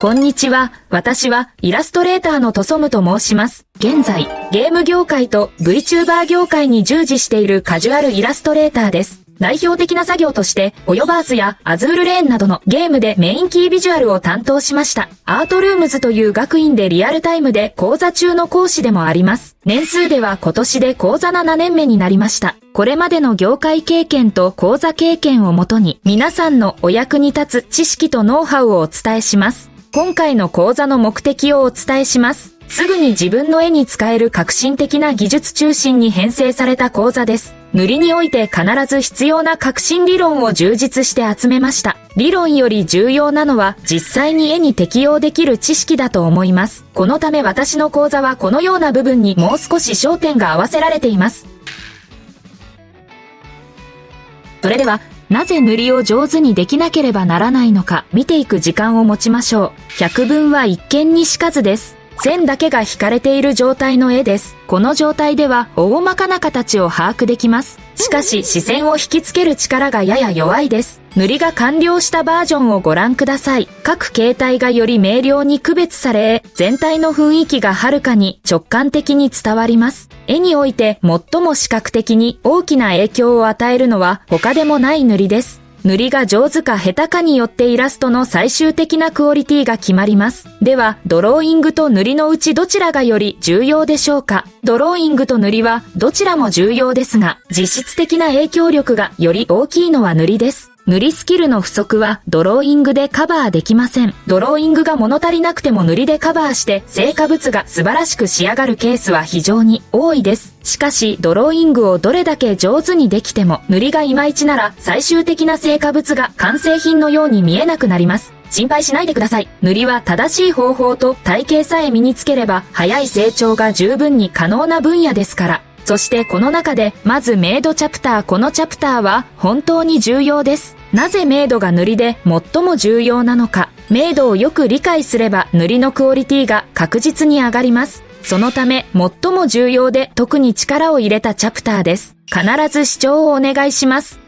こんにちは。私はイラストレーターのトソムと申します。現在、ゲーム業界と VTuber 業界に従事しているカジュアルイラストレーターです。代表的な作業として、オヨバースやアズールレーンなどのゲームでメインキービジュアルを担当しました。アートルームズという学院でリアルタイムで講座中の講師でもあります。年数では今年で講座7年目になりました。これまでの業界経験と講座経験をもとに、皆さんのお役に立つ知識とノウハウをお伝えします。今回の講座の目的をお伝えします。すぐに自分の絵に使える革新的な技術中心に編成された講座です。塗りにおいて必ず必要な革新理論を充実して集めました。理論より重要なのは実際に絵に適用できる知識だと思います。このため私の講座はこのような部分にもう少し焦点が合わせられています。それでは、なぜ塗りを上手にできなければならないのか見ていく時間を持ちましょう。百聞は一見にしかずです。線だけが引かれている状態の絵です。この状態では大まかな形を把握できます。しかし視線を引きつける力がやや弱いです。塗りが完了したバージョンをご覧ください。各形態がより明瞭に区別され、全体の雰囲気がはるかに直感的に伝わります。絵において最も視覚的に大きな影響を与えるのは他でもない塗りです。塗りが上手か下手かによってイラストの最終的なクオリティが決まります。では、ドローイングと塗りのうちどちらがより重要でしょうか？ドローイングと塗りはどちらも重要ですが、実質的な影響力がより大きいのは塗りです。塗りスキルの不足はドローイングでカバーできません。ドローイングが物足りなくても塗りでカバーして成果物が素晴らしく仕上がるケースは非常に多いです。しかしドローイングをどれだけ上手にできても塗りがいまいちなら最終的な成果物が完成品のように見えなくなります。心配しないでください。塗りは正しい方法と体系さえ身につければ早い成長が十分に可能な分野ですから。そしてこの中でまずメイドチャプター、このチャプターは本当に重要です。なぜメイドが塗りで最も重要なのか。メイドをよく理解すれば塗りのクオリティが確実に上がります。そのため最も重要で特に力を入れたチャプターです。必ず視聴をお願いします。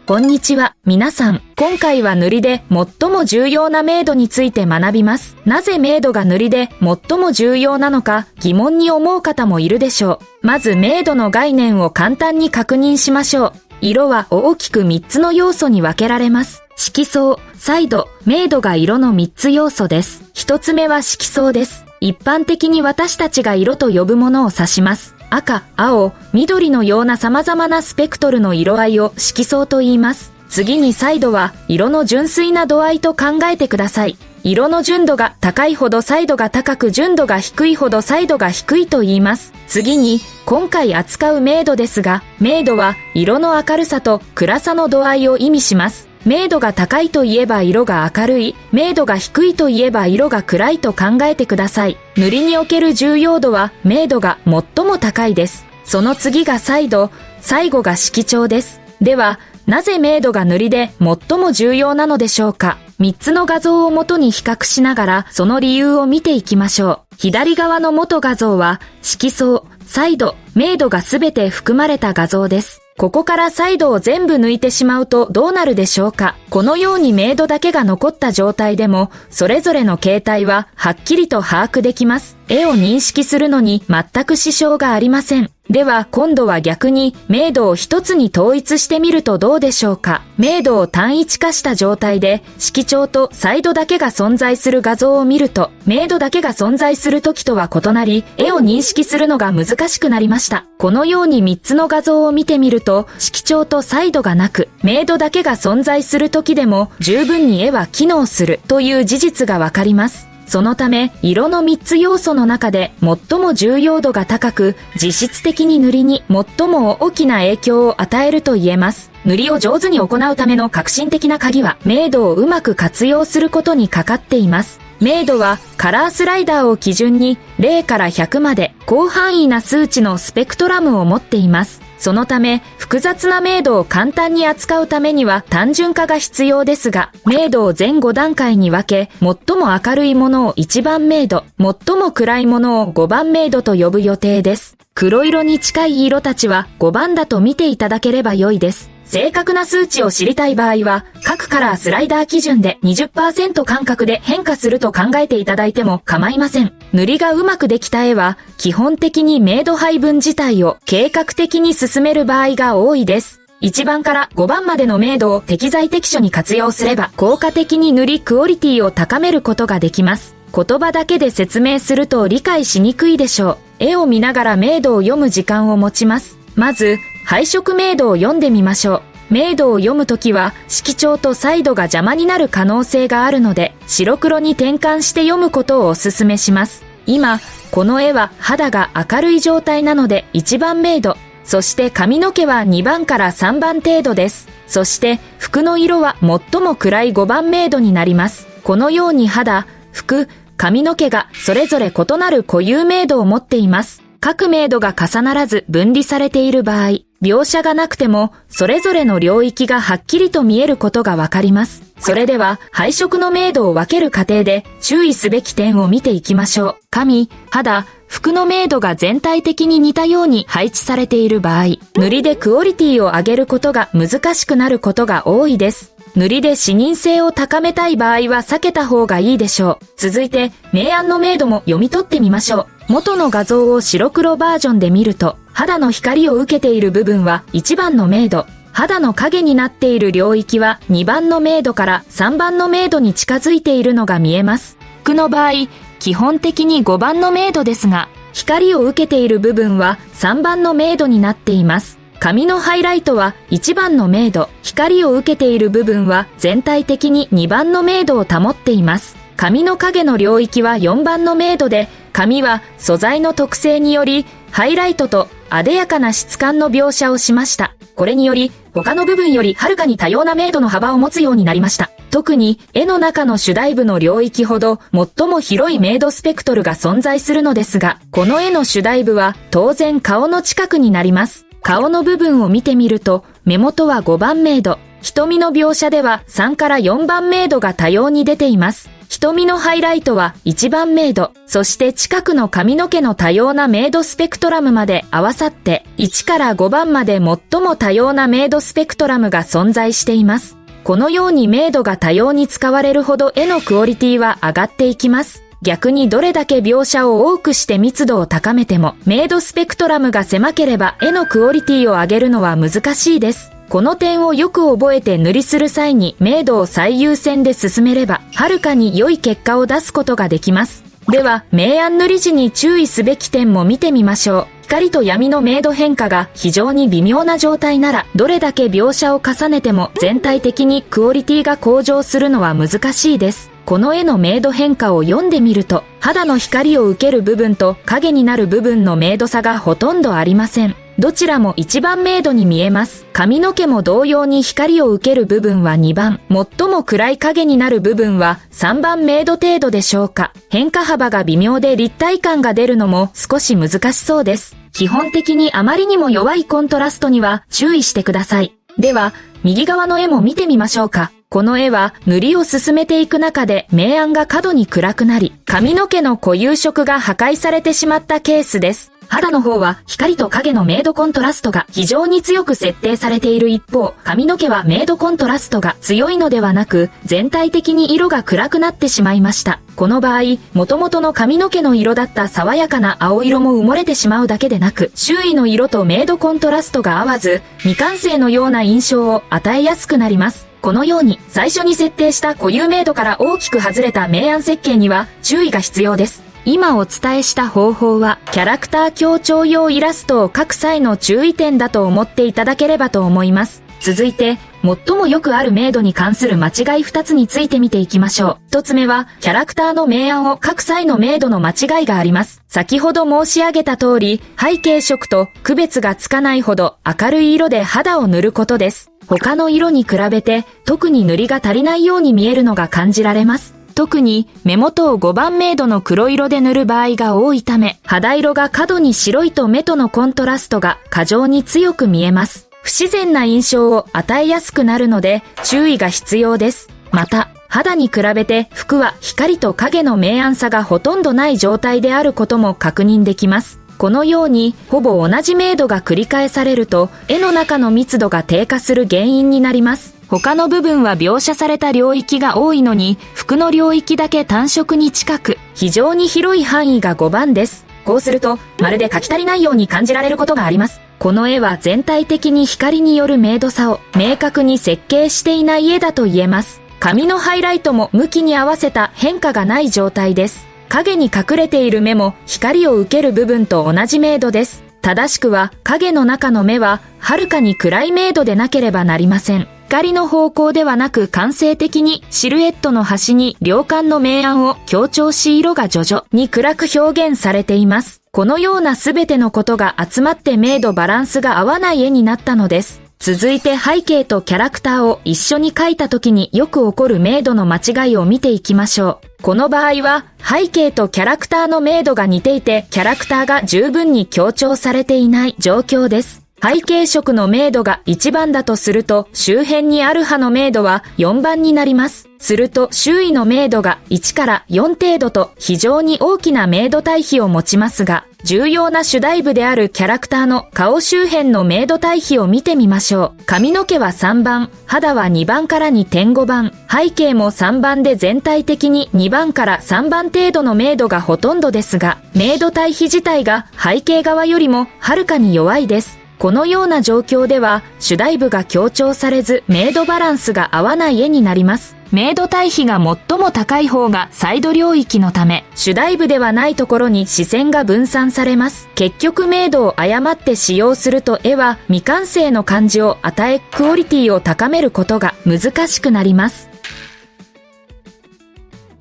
こんにちは、皆さん。今回は塗りで最も重要なメイドについて学びます。なぜメイドが塗りで最も重要なのか疑問に思う方もいるでしょう。まずメイドの概念を簡単に確認しましょう。色は大きく3つの要素に分けられます。色相、彩度、明度が色の3つ要素です。1つ目は色相です。一般的に私たちが色と呼ぶものを指します。赤、青、緑のような様々なスペクトルの色合いを色相と言います。次に彩度は色の純粋な度合いと考えてください。色の純度が高いほど彩度が高く、純度が低いほど彩度が低いと言います。次に今回扱う明度ですが、明度は色の明るさと暗さの度合いを意味します。明度が高いといえば色が明るい、明度が低いといえば色が暗いと考えてください。塗りにおける重要度は明度が最も高いです。その次が彩度、最後が色調です。では、なぜ明度が塗りで最も重要なのでしょうか。3つの画像を元に比較しながらその理由を見ていきましょう。左側の元画像は色相、彩度、明度がすべて含まれた画像です。ここから彩度を全部抜いてしまうとどうなるでしょうか。このように明度だけが残った状態でもそれぞれの形態ははっきりと把握できます。絵を認識するのに全く支障がありません。では今度は逆に明度を一つに統一してみるとどうでしょうか。明度を単一化した状態で色調と彩度だけが存在する画像を見ると、明度だけが存在する時とは異なり絵を認識するのが難しくなりました。このように3つの画像を見てみると色調と彩度がなく明度だけが存在する時でも十分に絵は機能するという事実がわかります。そのため色の3つ要素の中で最も重要度が高く、実質的に塗りに最も大きな影響を与えると言えます。塗りを上手に行うための革新的な鍵は明度をうまく活用することにかかっています。明度はカラースライダーを基準に0から100まで広範囲な数値のスペクトラムを持っています。そのため複雑な明度を簡単に扱うためには単純化が必要ですが、明度を全5段階に分け、最も明るいものを1番明度、最も暗いものを5番明度と呼ぶ予定です。黒色に近い色たちは5番だと見ていただければ良いです。正確な数値を知りたい場合は、各カラースライダー基準で 20% 間隔で変化すると考えていただいても構いません。塗りがうまくできた絵は、基本的に明度配分自体を計画的に進める場合が多いです。1番から5番までの明度を適材適所に活用すれば、効果的に塗りクオリティを高めることができます。言葉だけで説明すると理解しにくいでしょう。絵を見ながら明度を読む時間を持ちます。まず、配色明度を読んでみましょう。明度を読むときは、色調と彩度が邪魔になる可能性があるので、白黒に転換して読むことをお勧めします。今、この絵は肌が明るい状態なので1番明度。そして髪の毛は2番から3番程度です。そして服の色は最も暗い5番明度になります。このように肌、服、髪の毛がそれぞれ異なる固有明度を持っています。各明度が重ならず分離されている場合、描写がなくてもそれぞれの領域がはっきりと見えることがわかります。それでは配色の明度を分ける過程で注意すべき点を見ていきましょう。髪、肌、服の明度が全体的に似たように配置されている場合、塗りでクオリティを上げることが難しくなることが多いです。塗りで視認性を高めたい場合は避けた方がいいでしょう。続いて、明暗の明度も読み取ってみましょう。元の画像を白黒バージョンで見ると、肌の光を受けている部分は1番の明度、肌の影になっている領域は2番の明度から3番の明度に近づいているのが見えます。服の場合、基本的に5番の明度ですが、光を受けている部分は3番の明度になっています。髪のハイライトは1番の明度、光を受けている部分は全体的に2番の明度を保っています。髪の影の領域は4番の明度で、髪は素材の特性により、ハイライトと艶やかな質感の描写をしました。これにより、他の部分よりはるかに多様な明度の幅を持つようになりました。特に、絵の中の主題部の領域ほど、最も広い明度スペクトルが存在するのですが、この絵の主題部は、当然顔の近くになります。顔の部分を見てみると、目元は5番明度、瞳の描写では3から4番明度が多様に出ています。瞳のハイライトは1番明度、そして近くの髪の毛の多様な明度スペクトラムまで合わさって1から5番まで最も多様な明度スペクトラムが存在しています。このように明度が多様に使われるほど絵のクオリティは上がっていきます。逆にどれだけ描写を多くして密度を高めても明度スペクトラムが狭ければ絵のクオリティを上げるのは難しいです。この点をよく覚えて塗りする際に明度を最優先で進めれば、はるかに良い結果を出すことができます。では、明暗塗り時に注意すべき点も見てみましょう。光と闇の明度変化が非常に微妙な状態なら、どれだけ描写を重ねても全体的にクオリティが向上するのは難しいです。この絵の明度変化を読んでみると、肌の光を受ける部分と影になる部分の明度差がほとんどありません。どちらも1番明度に見えます。髪の毛も同様に光を受ける部分は2番、最も暗い影になる部分は3番明度程度でしょうか。変化幅が微妙で立体感が出るのも少し難しそうです。基本的にあまりにも弱いコントラストには注意してください。では、右側の絵も見てみましょうか。この絵は塗りを進めていく中で明暗が過度に暗くなり、髪の毛の固有色が破壊されてしまったケースです。肌の方は光と影の明度コントラストが非常に強く設定されている一方、髪の毛は明度コントラストが強いのではなく、全体的に色が暗くなってしまいました。この場合、元々の髪の毛の色だった爽やかな青色も埋もれてしまうだけでなく、周囲の色と明度コントラストが合わず、未完成のような印象を与えやすくなります。このように最初に設定した固有明度から大きく外れた明暗設計には注意が必要です。今お伝えした方法はキャラクター強調用イラストを描く際の注意点だと思っていただければと思います。続いて、最もよくある明度に関する間違い2つについて見ていきましょう。1つ目は、キャラクターの明暗を描く際の明度の間違いがあります。先ほど申し上げた通り、背景色と区別がつかないほど明るい色で肌を塗ることです。他の色に比べて、特に塗りが足りないように見えるのが感じられます。特に目元を5番明度の黒色で塗る場合が多いため、肌色が過度に白いと目とのコントラストが過剰に強く見えます。不自然な印象を与えやすくなるので注意が必要です。また、肌に比べて服は光と影の明暗差がほとんどない状態であることも確認できます。このようにほぼ同じ明度が繰り返されると絵の中の密度が低下する原因になります。他の部分は描写された領域が多いのに、服の領域だけ単色に近く、非常に広い範囲が5番です。こうすると、まるで書き足りないように感じられることがあります。この絵は全体的に光による明度差を明確に設計していない絵だと言えます。髪のハイライトも向きに合わせた変化がない状態です。影に隠れている目も光を受ける部分と同じ明度です。正しくは影の中の目ははるかに暗い明度でなければなりません。光の方向ではなく間接的にシルエットの端に両眼の明暗を強調し色が徐々に暗く表現されています。このようなすべてのことが集まって明度バランスが合わない絵になったのです。続いて背景とキャラクターを一緒に描いた時によく起こる明度の間違いを見ていきましょう。この場合は背景とキャラクターの明度が似ていてキャラクターが十分に強調されていない状況です。背景色の明度が1番だとすると周辺にある葉の明度は4番になります。すると周囲の明度が1から4程度と非常に大きな明度対比を持ちますが、重要な主題部であるキャラクターの顔周辺の明度対比を見てみましょう。髪の毛は3番、肌は2番から 2.5 番、背景も3番で全体的に2番から3番程度の明度がほとんどですが、明度対比自体が背景側よりもはるかに弱いです。このような状況では主題部が強調されず明度バランスが合わない絵になります。明度対比が最も高い方がサイド領域のため、主題部ではないところに視線が分散されます。結局明度を誤って使用すると絵は未完成の感じを与え、クオリティを高めることが難しくなります。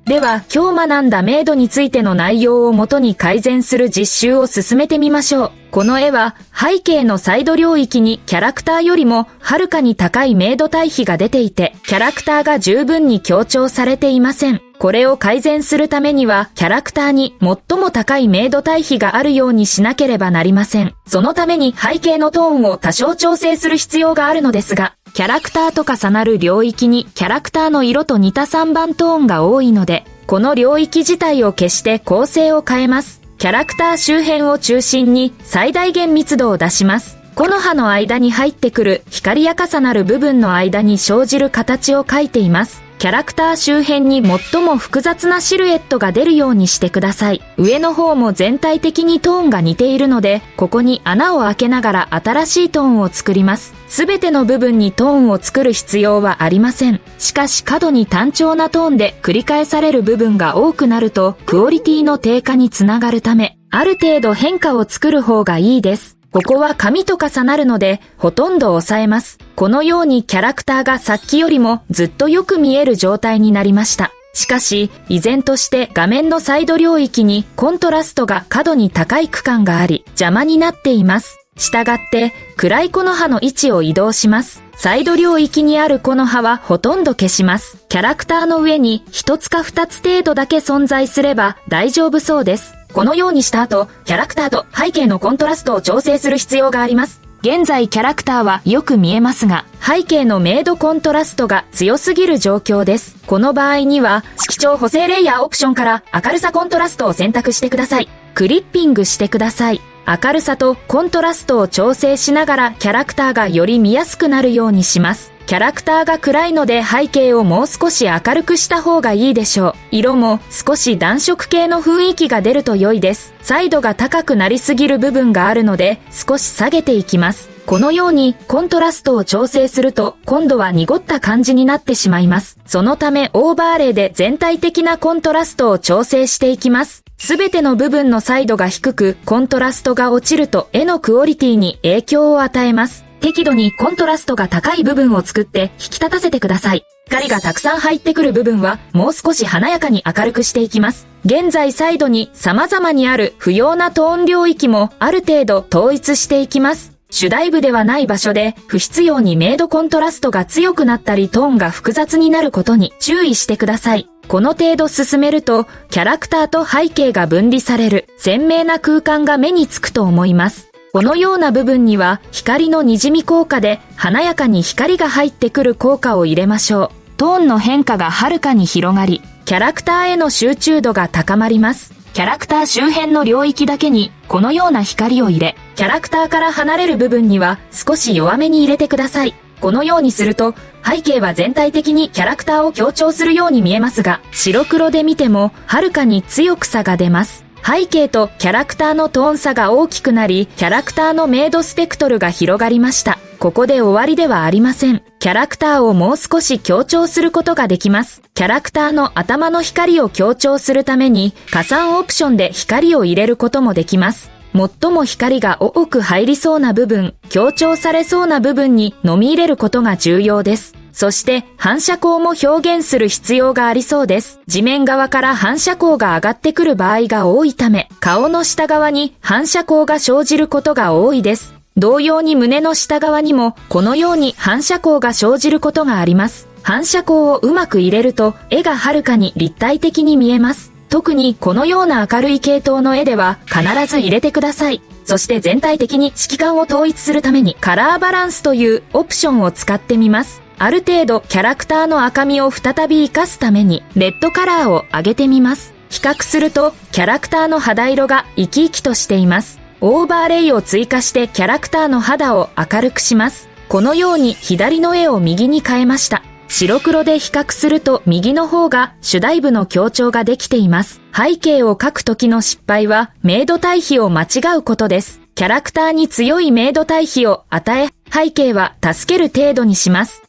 では今日学んだ明度についての内容をもとに改善する実習を進めてみましょう。この絵は背景のサイド領域にキャラクターよりもはるかに高い明度対比が出ていて、キャラクターが十分に強調されていません。これを改善するためにはキャラクターに最も高い明度対比があるようにしなければなりません。そのために背景のトーンを多少調整する必要があるのですが、キャラクターと重なる領域にキャラクターの色と似た3番トーンが多いので、この領域自体を消して構成を変えます。キャラクター周辺を中心に最大限密度を出します。木の葉の間に入ってくる光や重なる部分の間に生じる形を描いています。キャラクター周辺に最も複雑なシルエットが出るようにしてください。上の方も全体的にトーンが似ているので、ここに穴を開けながら新しいトーンを作ります。すべての部分にトーンを作る必要はありません。しかし過度に単調なトーンで繰り返される部分が多くなると、クオリティの低下につながるため、ある程度変化を作る方がいいです。ここは紙と重なるので、ほとんど抑えます。このようにキャラクターがさっきよりもずっとよく見える状態になりました。しかし、依然として画面のサイド領域にコントラストが過度に高い区間があり、邪魔になっています。したがって、暗い木の葉の位置を移動します。サイド領域にある木の葉はほとんど消します。キャラクターの上に1つか2つ程度だけ存在すれば大丈夫そうです。このようにした後、キャラクターと背景のコントラストを調整する必要があります。現在キャラクターはよく見えますが、背景の明度コントラストが強すぎる状況です。この場合には、色調補正レイヤーオプションから明るさコントラストを選択してください。クリッピングしてください。明るさとコントラストを調整しながらキャラクターがより見やすくなるようにします。キャラクターが暗いので背景をもう少し明るくした方がいいでしょう。色も少し暖色系の雰囲気が出ると良いです。彩度が高くなりすぎる部分があるので少し下げていきます。このようにコントラストを調整すると今度は濁った感じになってしまいます。そのためオーバーレイで全体的なコントラストを調整していきます。すべての部分の彩度が低くコントラストが落ちると絵のクオリティに影響を与えます。適度にコントラストが高い部分を作って引き立たせてください。光がたくさん入ってくる部分はもう少し華やかに明るくしていきます。現在サイドに様々にある不要なトーン領域もある程度統一していきます。主題部ではない場所で不必要に明度コントラストが強くなったりトーンが複雑になることに注意してください。この程度進めるとキャラクターと背景が分離される鮮明な空間が目につくと思います。このような部分には光の滲み効果で華やかに光が入ってくる効果を入れましょう。トーンの変化がはるかに広がり、キャラクターへの集中度が高まります。キャラクター周辺の領域だけにこのような光を入れ、キャラクターから離れる部分には少し弱めに入れてください。このようにすると、背景は全体的にキャラクターを強調するように見えますが、白黒で見てもはるかに強く差が出ます。背景とキャラクターのトーン差が大きくなり、キャラクターの明度スペクトルが広がりました。ここで終わりではありません。キャラクターをもう少し強調することができます。キャラクターの頭の光を強調するために、加算オプションで光を入れることもできます。最も光が多く入りそうな部分、強調されそうな部分に飲み入れることが重要です。そして反射光も表現する必要がありそうです。地面側から反射光が上がってくる場合が多いため、顔の下側に反射光が生じることが多いです。同様に胸の下側にもこのように反射光が生じることがあります。反射光をうまく入れると絵がはるかに立体的に見えます。特にこのような明るい系統の絵では必ず入れてください。そして全体的に色感を統一するためにカラーバランスというオプションを使ってみます。ある程度キャラクターの赤みを再び活かすためにレッドカラーを上げてみます。比較するとキャラクターの肌色が生き生きとしています。オーバーレイを追加してキャラクターの肌を明るくします。このように左の絵を右に変えました。白黒で比較すると右の方が主題部の強調ができています。背景を描く時の失敗は明度対比を間違うことです。キャラクターに強い明度対比を与え、背景は助ける程度にします。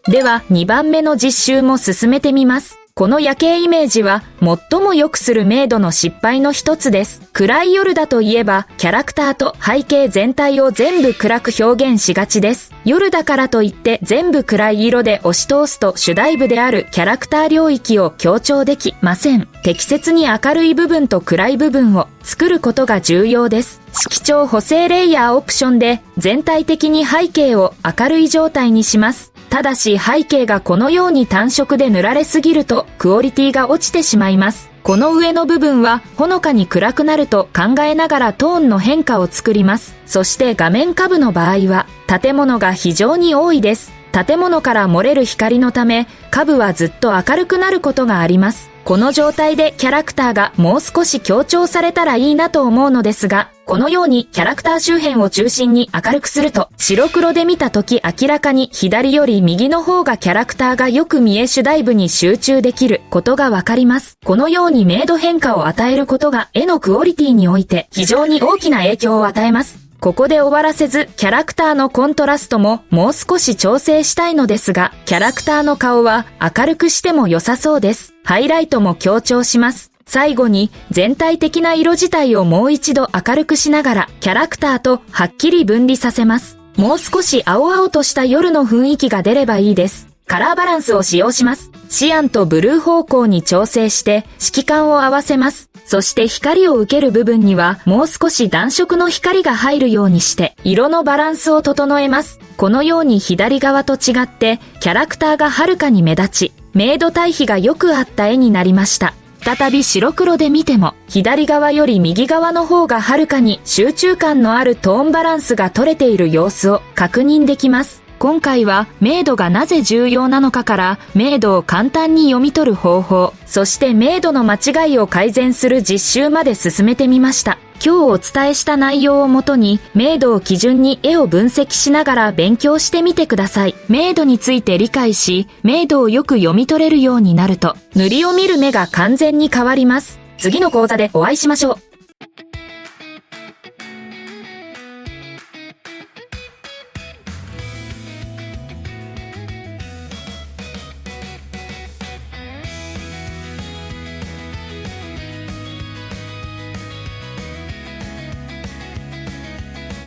では2番目の実習も進めてみます。この夜景イメージは最も良くする明度の失敗の一つです。暗い夜だといえばキャラクターと背景全体を全部暗く表現しがちです。夜だからといって全部暗い色で押し通すと主題部であるキャラクター領域を強調できません。適切に明るい部分と暗い部分を作ることが重要です。色調補正レイヤーオプションで全体的に背景を明るい状態にします。ただし背景がこのように単色で塗られすぎるとクオリティが落ちてしまいます。この上の部分はほのかに暗くなると考えながらトーンの変化を作ります。そして画面下部の場合は建物が非常に多いです。建物から漏れる光のため下部はずっと明るくなることがあります。この状態でキャラクターがもう少し強調されたらいいなと思うのですが、このようにキャラクター周辺を中心に明るくすると、白黒で見たとき明らかに左より右の方がキャラクターがよく見え主題部に集中できることがわかります。このように明度変化を与えることが絵のクオリティにおいて非常に大きな影響を与えます。ここで終わらせず、キャラクターのコントラストももう少し調整したいのですが、キャラクターの顔は明るくしても良さそうです。ハイライトも強調します。最後に全体的な色自体をもう一度明るくしながら、キャラクターとはっきり分離させます。もう少し青々とした夜の雰囲気が出ればいいです。カラーバランスを使用します。シアンとブルー方向に調整して色感を合わせます。そして光を受ける部分にはもう少し暖色の光が入るようにして色のバランスを整えます。このように左側と違ってキャラクターがはるかに目立ち、明度対比がよくあった絵になりました。再び白黒で見ても左側より右側の方がはるかに集中感のあるトーンバランスが取れている様子を確認できます。今回は明度がなぜ重要なのかから明度を簡単に読み取る方法、そして明度の間違いを改善する実習まで進めてみました。今日お伝えした内容をもとに明度を基準に絵を分析しながら勉強してみてください。明度について理解し、明度をよく読み取れるようになると塗りを見る目が完全に変わります。次の講座でお会いしましょう。